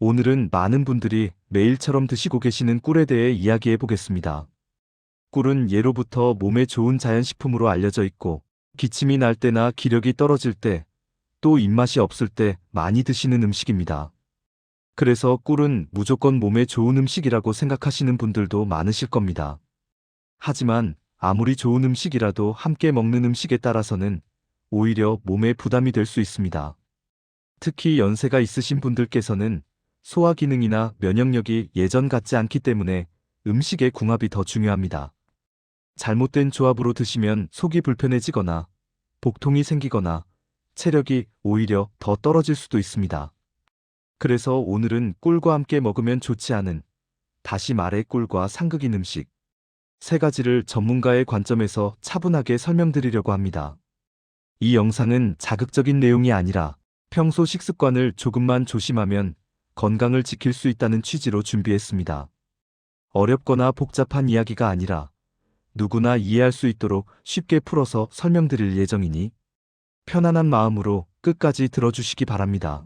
오늘은 많은 분들이 매일처럼 드시고 계시는 꿀에 대해 이야기해 보겠습니다. 꿀은 예로부터 몸에 좋은 자연식품으로 알려져 있고, 기침이 날 때나 기력이 떨어질 때, 또 입맛이 없을 때 많이 드시는 음식입니다. 그래서 꿀은 무조건 몸에 좋은 음식이라고 생각하시는 분들도 많으실 겁니다. 하지만 아무리 좋은 음식이라도 함께 먹는 음식에 따라서는 오히려 몸에 부담이 될 수 있습니다. 특히 연세가 있으신 분들께서는 소화 기능이나 면역력이 예전 같지 않기 때문에 음식의 궁합이 더 중요합니다. 잘못된 조합으로 드시면 속이 불편해지거나 복통이 생기거나 체력이 오히려 더 떨어질 수도 있습니다. 그래서 오늘은 꿀과 함께 먹으면 좋지 않은, 다시 말해 꿀과 상극인 음식 세 가지를 전문가의 관점에서 차분하게 설명드리려고 합니다. 이 영상은 자극적인 내용이 아니라 평소 식습관을 조금만 조심하면 건강을 지킬 수 있다는 취지로 준비했습니다. 어렵거나 복잡한 이야기가 아니라 누구나 이해할 수 있도록 쉽게 풀어서 설명드릴 예정이니 편안한 마음으로 끝까지 들어주시기 바랍니다.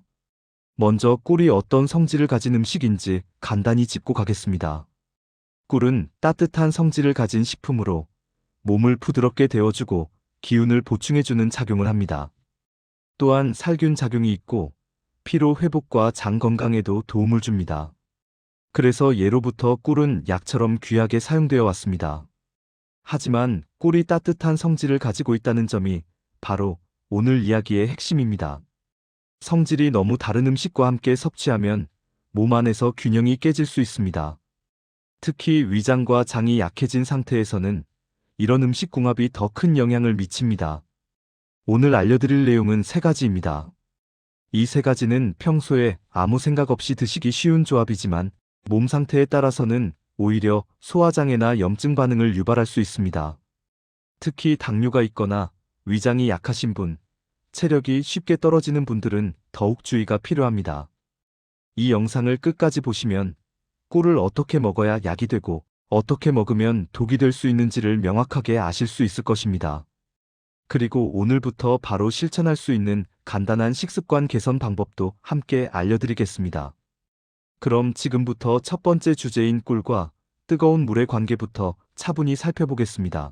먼저 꿀이 어떤 성질을 가진 음식인지 간단히 짚고 가겠습니다. 꿀은 따뜻한 성질을 가진 식품으로 몸을 부드럽게 데워주고 기운을 보충해주는 작용을 합니다. 또한 살균 작용이 있고 피로 회복과 장 건강에도 도움을 줍니다. 그래서 예로부터 꿀은 약처럼 귀하게 사용되어 왔습니다. 하지만 꿀이 따뜻한 성질을 가지고 있다는 점이 바로 오늘 이야기의 핵심입니다. 성질이 너무 다른 음식과 함께 섭취하면 몸 안에서 균형이 깨질 수 있습니다. 특히 위장과 장이 약해진 상태에서는 이런 음식 궁합이 더 큰 영향을 미칩니다. 오늘 알려드릴 내용은 세 가지입니다. 이 세 가지는 평소에 아무 생각 없이 드시기 쉬운 조합이지만 몸 상태에 따라서는 오히려 소화장애나 염증 반응을 유발할 수 있습니다. 특히 당뇨가 있거나 위장이 약하신 분, 체력이 쉽게 떨어지는 분들은 더욱 주의가 필요합니다. 이 영상을 끝까지 보시면 꿀을 어떻게 먹어야 약이 되고 어떻게 먹으면 독이 될 수 있는지를 명확하게 아실 수 있을 것입니다. 그리고 오늘부터 바로 실천할 수 있는 간단한 식습관 개선 방법도 함께 알려드리겠습니다. 그럼 지금부터 첫 번째 주제인 꿀과 뜨거운 물의 관계부터 차분히 살펴보겠습니다.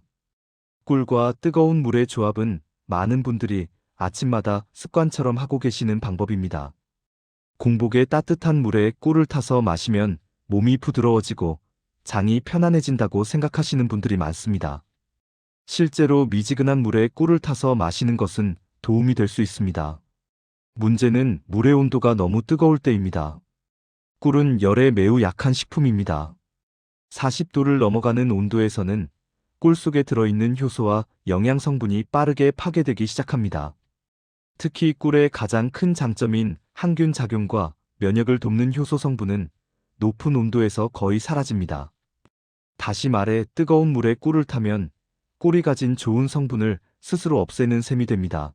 꿀과 뜨거운 물의 조합은 많은 분들이 아침마다 습관처럼 하고 계시는 방법입니다. 공복에 따뜻한 물에 꿀을 타서 마시면 몸이 부드러워지고 장이 편안해진다고 생각하시는 분들이 많습니다. 실제로 미지근한 물에 꿀을 타서 마시는 것은 도움이 될 수 있습니다. 문제는 물의 온도가 너무 뜨거울 때입니다. 꿀은 열에 매우 약한 식품입니다. 40도를 넘어가는 온도에서는 꿀 속에 들어있는 효소와 영양 성분이 빠르게 파괴되기 시작합니다. 특히 꿀의 가장 큰 장점인 항균 작용과 면역을 돕는 효소 성분은 높은 온도에서 거의 사라집니다. 다시 말해 뜨거운 물에 꿀을 타면 꿀이 가진 좋은 성분을 스스로 없애는 셈이 됩니다.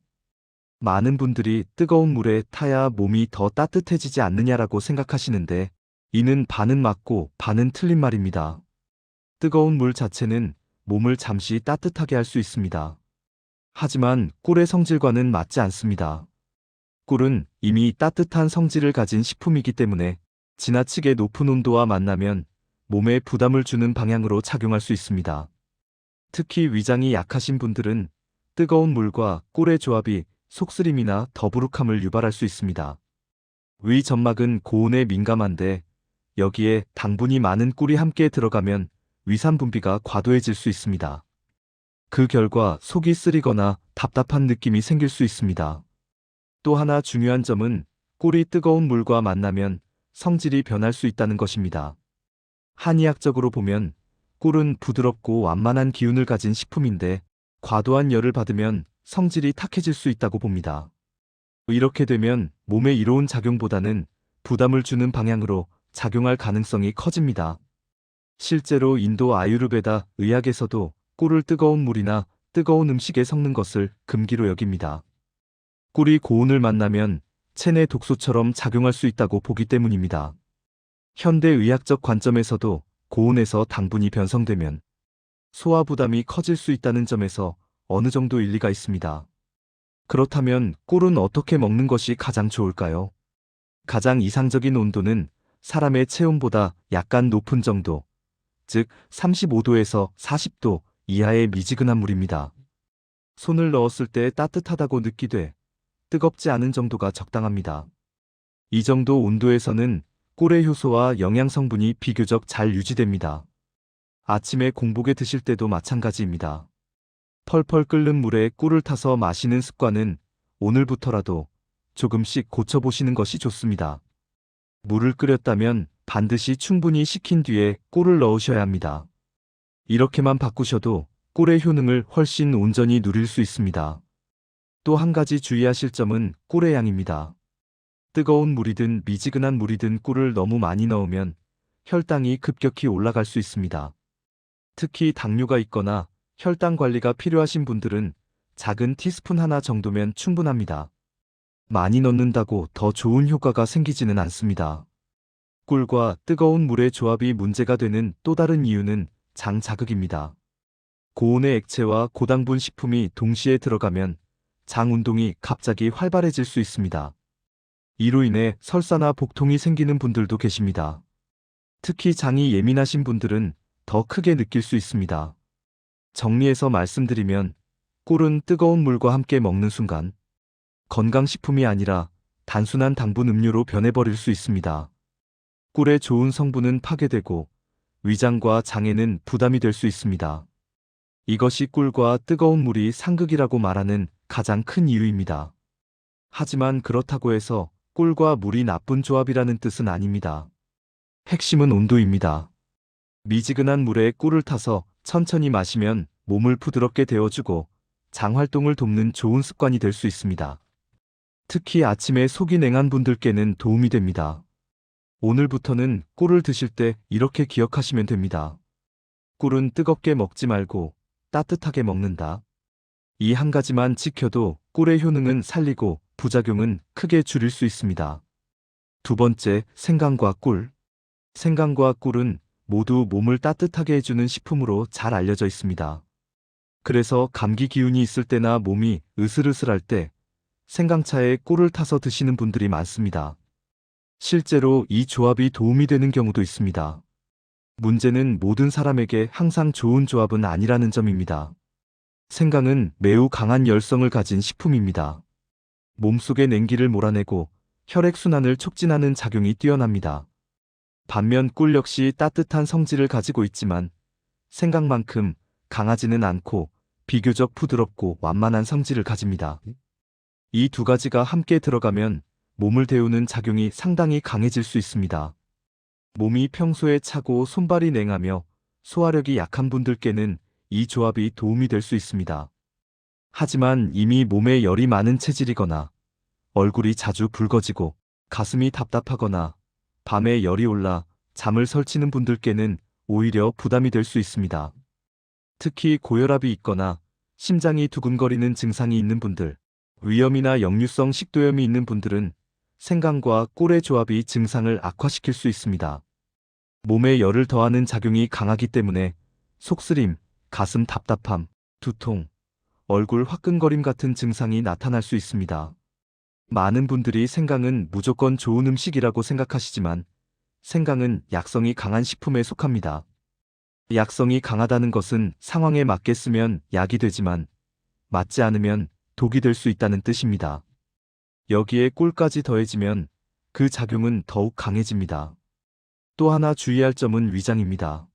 많은 분들이 뜨거운 물에 타야 몸이 더 따뜻해지지 않느냐라고 생각하시는데 이는 반은 맞고 반은 틀린 말입니다. 뜨거운 물 자체는 몸을 잠시 따뜻하게 할 수 있습니다. 하지만 꿀의 성질과는 맞지 않습니다. 꿀은 이미 따뜻한 성질을 가진 식품이기 때문에 지나치게 높은 온도와 만나면 몸에 부담을 주는 방향으로 작용할 수 있습니다. 특히 위장이 약하신 분들은 뜨거운 물과 꿀의 조합이 속쓰림이나 더부룩함을 유발할 수 있습니다. 위 점막은 고온에 민감한데 여기에 당분이 많은 꿀이 함께 들어가면 위산 분비가 과도해질 수 있습니다. 그 결과 속이 쓰리거나 답답한 느낌이 생길 수 있습니다. 또 하나 중요한 점은 꿀이 뜨거운 물과 만나면 성질이 변할 수 있다는 것입니다. 한의학적으로 보면 꿀은 부드럽고 완만한 기운을 가진 식품인데 과도한 열을 받으면 성질이 탁해질 수 있다고 봅니다. 이렇게 되면 몸에 이로운 작용보다는 부담을 주는 방향으로 작용할 가능성이 커집니다. 실제로 인도 아유르베다 의학에서도 꿀을 뜨거운 물이나 뜨거운 음식에 섞는 것을 금기로 여깁니다. 꿀이 고온을 만나면 체내 독소처럼 작용할 수 있다고 보기 때문입니다. 현대의학적 관점에서도 고온에서 당분이 변성되면 소화 부담이 커질 수 있다는 점에서 어느 정도 일리가 있습니다. 그렇다면 꿀은 어떻게 먹는 것이 가장 좋을까요? 가장 이상적인 온도는 사람의 체온보다 약간 높은 정도, 즉 35도에서 40도 이하의 미지근한 물입니다. 손을 넣었을 때 따뜻하다고 느끼되 뜨겁지 않은 정도가 적당합니다. 이 정도 온도에서는 꿀의 효소와 영양 성분이 비교적 잘 유지됩니다. 아침에 공복에 드실 때도 마찬가지입니다. 펄펄 끓는 물에 꿀을 타서 마시는 습관은 오늘부터라도 조금씩 고쳐보시는 것이 좋습니다. 물을 끓였다면 반드시 충분히 식힌 뒤에 꿀을 넣으셔야 합니다. 이렇게만 바꾸셔도 꿀의 효능을 훨씬 온전히 누릴 수 있습니다. 또 한 가지 주의하실 점은 꿀의 양입니다. 뜨거운 물이든 미지근한 물이든 꿀을 너무 많이 넣으면 혈당이 급격히 올라갈 수 있습니다. 특히 당뇨가 있거나 혈당 관리가 필요하신 분들은 작은 티스푼 하나 정도면 충분합니다. 많이 넣는다고 더 좋은 효과가 생기지는 않습니다. 꿀과 뜨거운 물의 조합이 문제가 되는 또 다른 이유는 장 자극입니다. 고온의 액체와 고당분 식품이 동시에 들어가면 장 운동이 갑자기 활발해질 수 있습니다. 이로 인해 설사나 복통이 생기는 분들도 계십니다. 특히 장이 예민하신 분들은 더 크게 느낄 수 있습니다. 정리해서 말씀드리면 꿀은 뜨거운 물과 함께 먹는 순간 건강식품이 아니라 단순한 당분 음료로 변해버릴 수 있습니다. 꿀의 좋은 성분은 파괴되고 위장과 장에는 부담이 될 수 있습니다. 이것이 꿀과 뜨거운 물이 상극이라고 말하는 가장 큰 이유입니다. 하지만 그렇다고 해서 꿀과 물이 나쁜 조합이라는 뜻은 아닙니다. 핵심은 온도입니다. 미지근한 물에 꿀을 타서 천천히 마시면 몸을 부드럽게 데워주고 장 활동을 돕는 좋은 습관이 될 수 있습니다. 특히 아침에 속이 냉한 분들께는 도움이 됩니다. 오늘부터는 꿀을 드실 때 이렇게 기억하시면 됩니다. 꿀은 뜨겁게 먹지 말고 따뜻하게 먹는다. 이 한 가지만 지켜도 꿀의 효능은 살리고 부작용은 크게 줄일 수 있습니다. 두 번째, 생강과 꿀. 생강과 꿀은 모두 몸을 따뜻하게 해주는 식품으로 잘 알려져 있습니다. 그래서 감기 기운이 있을 때나 몸이 으슬으슬할 때 생강차에 꿀을 타서 드시는 분들이 많습니다. 실제로 이 조합이 도움이 되는 경우도 있습니다. 문제는 모든 사람에게 항상 좋은 조합은 아니라는 점입니다. 생강은 매우 강한 열성을 가진 식품입니다. 몸속의 냉기를 몰아내고 혈액순환을 촉진하는 작용이 뛰어납니다. 반면 꿀 역시 따뜻한 성질을 가지고 있지만 생강만큼 강하지는 않고 비교적 부드럽고 완만한 성질을 가집니다. 이 두 가지가 함께 들어가면 몸을 데우는 작용이 상당히 강해질 수 있습니다. 몸이 평소에 차고 손발이 냉하며 소화력이 약한 분들께는 이 조합이 도움이 될 수 있습니다. 하지만 이미 몸에 열이 많은 체질이거나 얼굴이 자주 붉어지고 가슴이 답답하거나 밤에 열이 올라 잠을 설치는 분들께는 오히려 부담이 될 수 있습니다. 특히 고혈압이 있거나 심장이 두근거리는 증상이 있는 분들, 위염이나 역류성 식도염이 있는 분들은 생강과 꿀의 조합이 증상을 악화시킬 수 있습니다. 몸에 열을 더하는 작용이 강하기 때문에 속쓰림, 가슴 답답함, 두통, 얼굴 화끈거림 같은 증상이 나타날 수 있습니다. 많은 분들이 생강은 무조건 좋은 음식이라고 생각하시지만 생강은 약성이 강한 식품에 속합니다. 약성이 강하다는 것은 상황에 맞게 쓰면 약이 되지만 맞지 않으면 독이 될 수 있다는 뜻입니다. 여기에 꿀까지 더해지면 그 작용은 더욱 강해집니다. 또 하나 주의할 점은 위장입니다.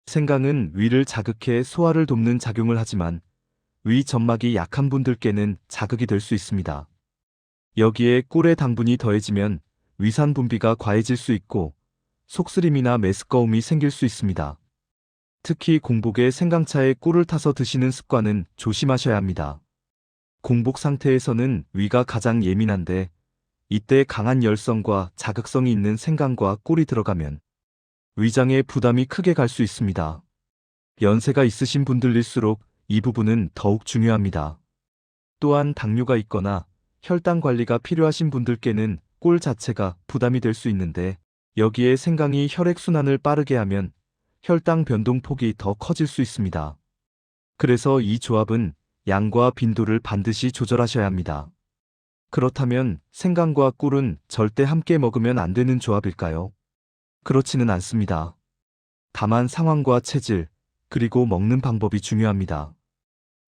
생강은 위를 자극해 소화를 돕는 작용을 하지만 위 점막이 약한 분들께는 자극이 될 수 있습니다. 여기에 꿀의 당분이 더해지면 위산 분비가 과해질 수 있고 속쓰림이나 메스꺼움이 생길 수 있습니다. 특히 공복에 생강차에 꿀을 타서 드시는 습관은 조심하셔야 합니다. 공복 상태에서는 위가 가장 예민한데 이때 강한 열성과 자극성이 있는 생강과 꿀이 들어가면 위장에 부담이 크게 갈 수 있습니다. 연세가 있으신 분들일수록 이 부분은 더욱 중요합니다. 또한 당뇨가 있거나 혈당 관리가 필요하신 분들께는 꿀 자체가 부담이 될 수 있는데 여기에 생강이 혈액순환을 빠르게 하면 혈당 변동폭이 더 커질 수 있습니다. 그래서 이 조합은 양과 빈도를 반드시 조절하셔야 합니다. 그렇다면 생강과 꿀은 절대 함께 먹으면 안 되는 조합일까요? 그렇지는 않습니다. 다만 상황과 체질, 그리고 먹는 방법이 중요합니다.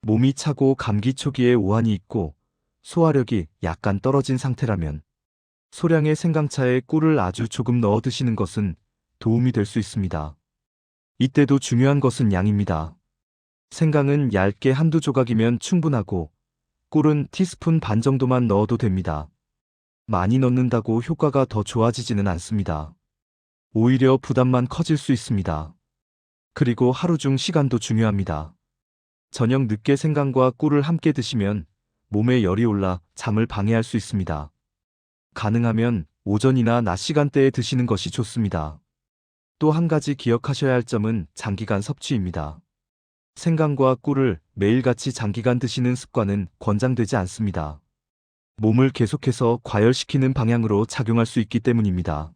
몸이 차고 감기 초기에 오한이 있고 소화력이 약간 떨어진 상태라면 소량의 생강차에 꿀을 아주 조금 넣어 드시는 것은 도움이 될 수 있습니다. 이때도 중요한 것은 양입니다. 생강은 얇게 한두 조각이면 충분하고 꿀은 티스푼 반 정도만 넣어도 됩니다. 많이 넣는다고 효과가 더 좋아지지는 않습니다. 오히려 부담만 커질 수 있습니다. 그리고 하루 중 시간도 중요합니다. 저녁 늦게 생강과 꿀을 함께 드시면 몸에 열이 올라 잠을 방해할 수 있습니다. 가능하면 오전이나 낮 시간대에 드시는 것이 좋습니다. 또 한 가지 기억하셔야 할 점은 장기간 섭취입니다. 생강과 꿀을 매일같이 장기간 드시는 습관은 권장되지 않습니다. 몸을 계속해서 과열시키는 방향으로 작용할 수 있기 때문입니다.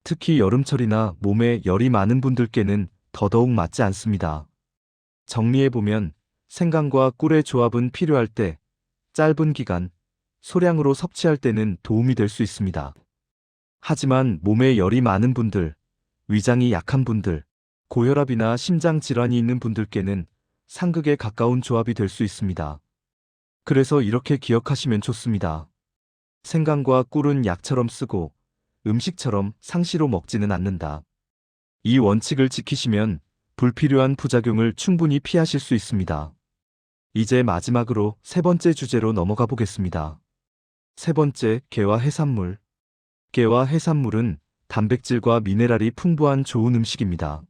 특히 여름철이나 몸에 열이 많은 분들께는 더더욱 맞지 않습니다. 정리해보면 생강과 꿀의 조합은 필요할 때, 짧은 기간, 소량으로 섭취할 때는 도움이 될 수 있습니다. 하지만 몸에 열이 많은 분들, 위장이 약한 분들, 고혈압이나 심장 질환이 있는 분들께는 상극에 가까운 조합이 될 수 있습니다. 그래서 이렇게 기억하시면 좋습니다. 생강과 꿀은 약처럼 쓰고 음식처럼 상시로 먹지는 않는다. 이 원칙을 지키시면 불필요한 부작용을 충분히 피하실 수 있습니다. 이제 마지막으로 세 번째 주제로 넘어가 보겠습니다. 세 번째, 게와 해산물. 게와 해산물은 단백질과 미네랄이 풍부한 좋은 음식입니다.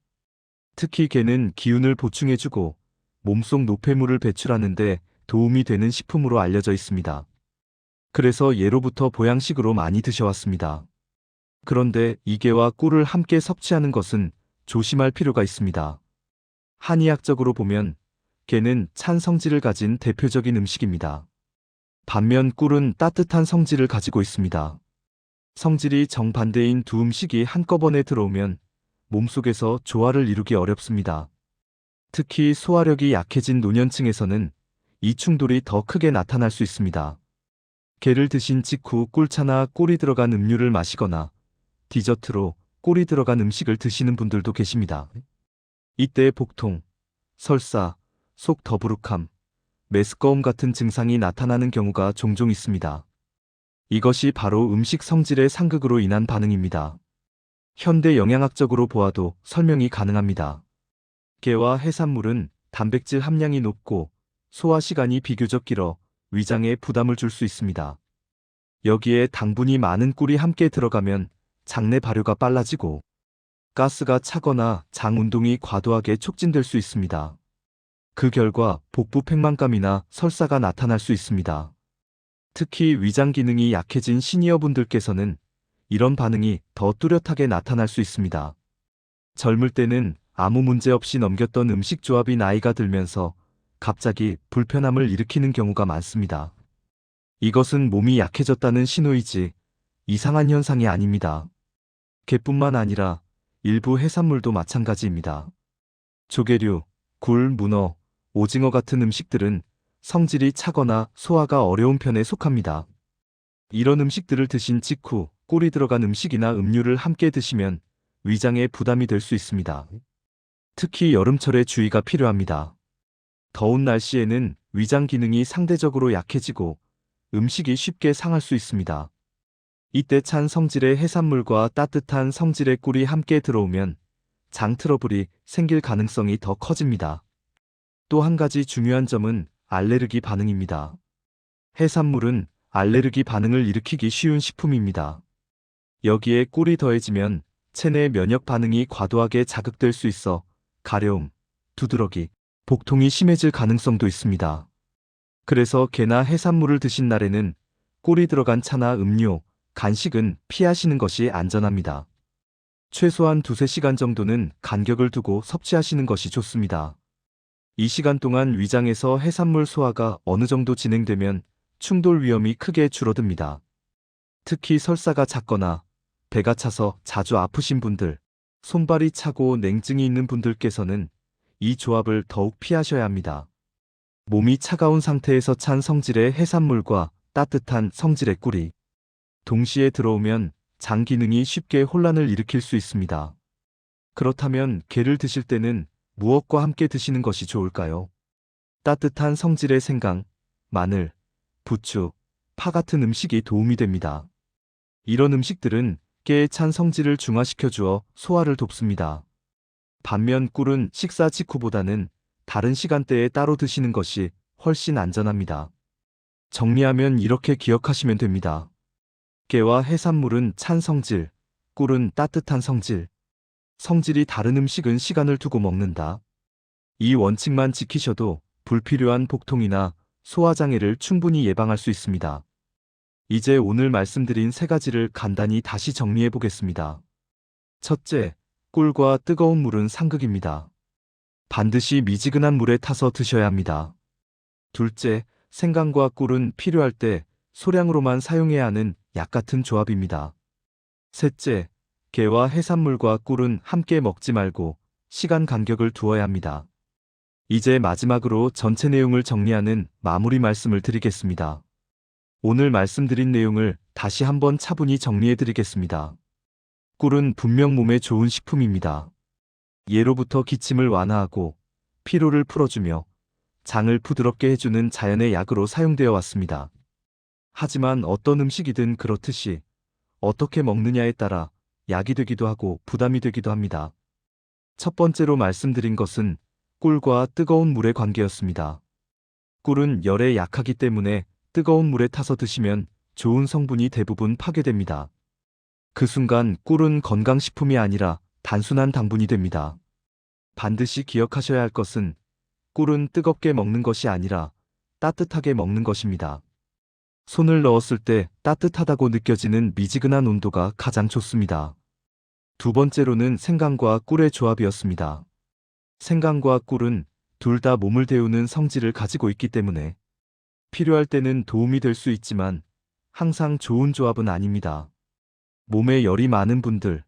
특히 게는 기운을 보충해주고 몸속 노폐물을 배출하는 데 도움이 되는 식품으로 알려져 있습니다. 그래서 예로부터 보양식으로 많이 드셔왔습니다. 그런데 이 게와 꿀을 함께 섭취하는 것은 조심할 필요가 있습니다. 한의학적으로 보면 게는 찬 성질을 가진 대표적인 음식입니다. 반면 꿀은 따뜻한 성질을 가지고 있습니다. 성질이 정반대인 두 음식이 한꺼번에 들어오면 몸속에서 조화를 이루기 어렵습니다. 특히 소화력이 약해진 노년층에서는 이 충돌이 더 크게 나타날 수 있습니다. 게를 드신 직후 꿀차나 꿀이 들어간 음료를 마시거나 디저트로 꿀이 들어간 음식을 드시는 분들도 계십니다. 이때 복통, 설사, 속 더부룩함, 메스꺼움 같은 증상이 나타나는 경우가 종종 있습니다. 이것이 바로 음식 성질의 상극으로 인한 반응입니다. 현대 영양학적으로 보아도 설명이 가능합니다. 게와 해산물은 단백질 함량이 높고 소화 시간이 비교적 길어 위장에 부담을 줄 수 있습니다. 여기에 당분이 많은 꿀이 함께 들어가면 장내 발효가 빨라지고 가스가 차거나 장 운동이 과도하게 촉진될 수 있습니다. 그 결과 복부 팽만감이나 설사가 나타날 수 있습니다. 특히 위장 기능이 약해진 시니어분들께서는 이런 반응이 더 뚜렷하게 나타날 수 있습니다. 젊을 때는 아무 문제 없이 넘겼던 음식 조합이 나이가 들면서 갑자기 불편함을 일으키는 경우가 많습니다. 이것은 몸이 약해졌다는 신호이지 이상한 현상이 아닙니다. 게뿐만 아니라 일부 해산물도 마찬가지입니다. 조개류, 굴, 문어, 오징어 같은 음식들은 성질이 차거나 소화가 어려운 편에 속합니다. 이런 음식들을 드신 직후 꿀이 들어간 음식이나 음료를 함께 드시면 위장에 부담이 될 수 있습니다. 특히 여름철에 주의가 필요합니다. 더운 날씨에는 위장 기능이 상대적으로 약해지고 음식이 쉽게 상할 수 있습니다. 이때 찬 성질의 해산물과 따뜻한 성질의 꿀이 함께 들어오면 장 트러블이 생길 가능성이 더 커집니다. 또 한 가지 중요한 점은 알레르기 반응입니다. 해산물은 알레르기 반응을 일으키기 쉬운 식품입니다. 여기에 꿀이 더해지면 체내 면역 반응이 과도하게 자극될 수 있어 가려움, 두드러기, 복통이 심해질 가능성도 있습니다. 그래서 게나 해산물을 드신 날에는 꿀이 들어간 차나 음료, 간식은 피하시는 것이 안전합니다. 최소한 2~3시간 정도는 간격을 두고 섭취하시는 것이 좋습니다. 이 시간 동안 위장에서 해산물 소화가 어느 정도 진행되면 충돌 위험이 크게 줄어듭니다. 특히 설사가 잦거나 배가 차서 자주 아프신 분들, 손발이 차고 냉증이 있는 분들께서는 이 조합을 더욱 피하셔야 합니다. 몸이 차가운 상태에서 찬 성질의 해산물과 따뜻한 성질의 꿀이 동시에 들어오면 장 기능이 쉽게 혼란을 일으킬 수 있습니다. 그렇다면 게를 드실 때는 무엇과 함께 드시는 것이 좋을까요? 따뜻한 성질의 생강, 마늘, 부추, 파 같은 음식이 도움이 됩니다. 이런 음식들은 깨의 찬 성질을 중화시켜 주어 소화를 돕습니다. 반면 꿀은 식사 직후보다는 다른 시간대에 따로 드시는 것이 훨씬 안전합니다. 정리하면 이렇게 기억하시면 됩니다. 깨와 해산물은 찬 성질, 꿀은 따뜻한 성질. 성질이 다른 음식은 시간을 두고 먹는다. 이 원칙만 지키셔도 불필요한 복통이나 소화장애를 충분히 예방할 수 있습니다. 이제 오늘 말씀드린 세 가지를 간단히 다시 정리해 보겠습니다. 첫째, 꿀과 뜨거운 물은 상극입니다. 반드시 미지근한 물에 타서 드셔야 합니다. 둘째, 생강과 꿀은 필요할 때 소량으로만 사용해야 하는 약 같은 조합입니다. 셋째, 게와 해산물과 꿀은 함께 먹지 말고 시간 간격을 두어야 합니다. 이제 마지막으로 전체 내용을 정리하는 마무리 말씀을 드리겠습니다. 오늘 말씀드린 내용을 다시 한번 차분히 정리해 드리겠습니다. 꿀은 분명 몸에 좋은 식품입니다. 예로부터 기침을 완화하고 피로를 풀어주며 장을 부드럽게 해주는 자연의 약으로 사용되어 왔습니다. 하지만 어떤 음식이든 그렇듯이 어떻게 먹느냐에 따라 약이 되기도 하고 부담이 되기도 합니다. 첫 번째로 말씀드린 것은 꿀과 뜨거운 물의 관계였습니다. 꿀은 열에 약하기 때문에 뜨거운 물에 타서 드시면 좋은 성분이 대부분 파괴됩니다. 그 순간 꿀은 건강식품이 아니라 단순한 당분이 됩니다. 반드시 기억하셔야 할 것은 꿀은 뜨겁게 먹는 것이 아니라 따뜻하게 먹는 것입니다. 손을 넣었을 때 따뜻하다고 느껴지는 미지근한 온도가 가장 좋습니다. 두 번째로는 생강과 꿀의 조합이었습니다. 생강과 꿀은 둘 다 몸을 데우는 성질을 가지고 있기 때문에 필요할 때는 도움이 될 수 있지만 항상 좋은 조합은 아닙니다. 몸에 열이 많은 분들,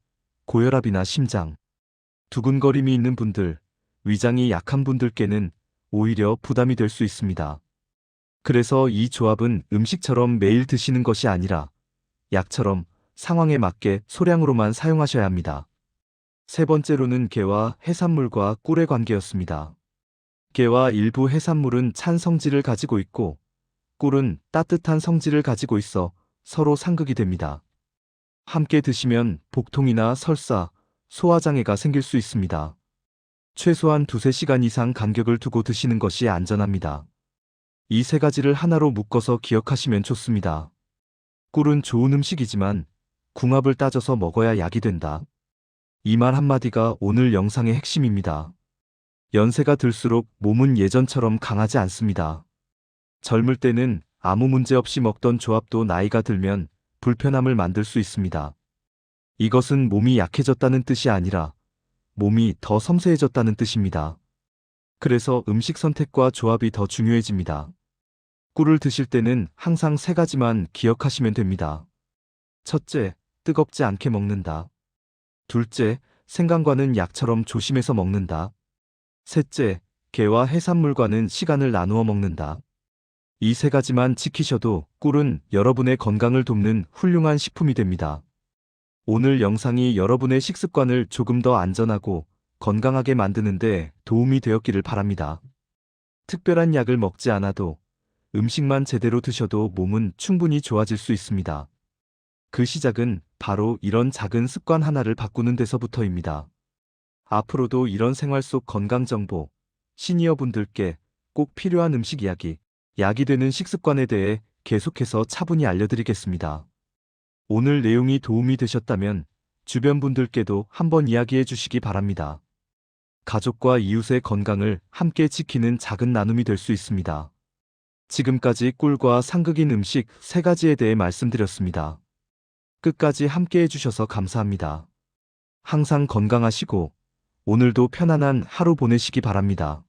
고혈압이나 심장, 두근거림이 있는 분들, 위장이 약한 분들께는 오히려 부담이 될 수 있습니다. 그래서 이 조합은 음식처럼 매일 드시는 것이 아니라 약처럼 상황에 맞게 소량으로만 사용하셔야 합니다. 세 번째로는 게와 해산물과 꿀의 관계였습니다. 게와 일부 해산물은 찬 성질을 가지고 있고 꿀은 따뜻한 성질을 가지고 있어 서로 상극이 됩니다. 함께 드시면 복통이나 설사, 소화장애가 생길 수 있습니다. 최소한 2~3시간 이상 간격을 두고 드시는 것이 안전합니다. 이 세 가지를 하나로 묶어서 기억하시면 좋습니다. 꿀은 좋은 음식이지만 궁합을 따져서 먹어야 약이 된다. 이 말 한마디가 오늘 영상의 핵심입니다. 연세가 들수록 몸은 예전처럼 강하지 않습니다. 젊을 때는 아무 문제 없이 먹던 조합도 나이가 들면 불편함을 만들 수 있습니다. 이것은 몸이 약해졌다는 뜻이 아니라 몸이 더 섬세해졌다는 뜻입니다. 그래서 음식 선택과 조합이 더 중요해집니다. 꿀을 드실 때는 항상 세 가지만 기억하시면 됩니다. 첫째, 뜨겁지 않게 먹는다. 둘째, 생강과는 약처럼 조심해서 먹는다. 셋째, 게와 해산물과는 시간을 나누어 먹는다. 이 세 가지만 지키셔도 꿀은 여러분의 건강을 돕는 훌륭한 식품이 됩니다. 오늘 영상이 여러분의 식습관을 조금 더 안전하고 건강하게 만드는데 도움이 되었기를 바랍니다. 특별한 약을 먹지 않아도 음식만 제대로 드셔도 몸은 충분히 좋아질 수 있습니다. 그 시작은 바로 이런 작은 습관 하나를 바꾸는 데서부터입니다. 앞으로도 이런 생활 속 건강 정보, 시니어분들께 꼭 필요한 음식 이야기, 약이 되는 식습관에 대해 계속해서 차분히 알려드리겠습니다. 오늘 내용이 도움이 되셨다면 주변 분들께도 한번 이야기해 주시기 바랍니다. 가족과 이웃의 건강을 함께 지키는 작은 나눔이 될 수 있습니다. 지금까지 꿀과 상극인 음식 세 가지에 대해 말씀드렸습니다. 끝까지 함께 해주셔서 감사합니다. 항상 건강하시고 오늘도 편안한 하루 보내시기 바랍니다.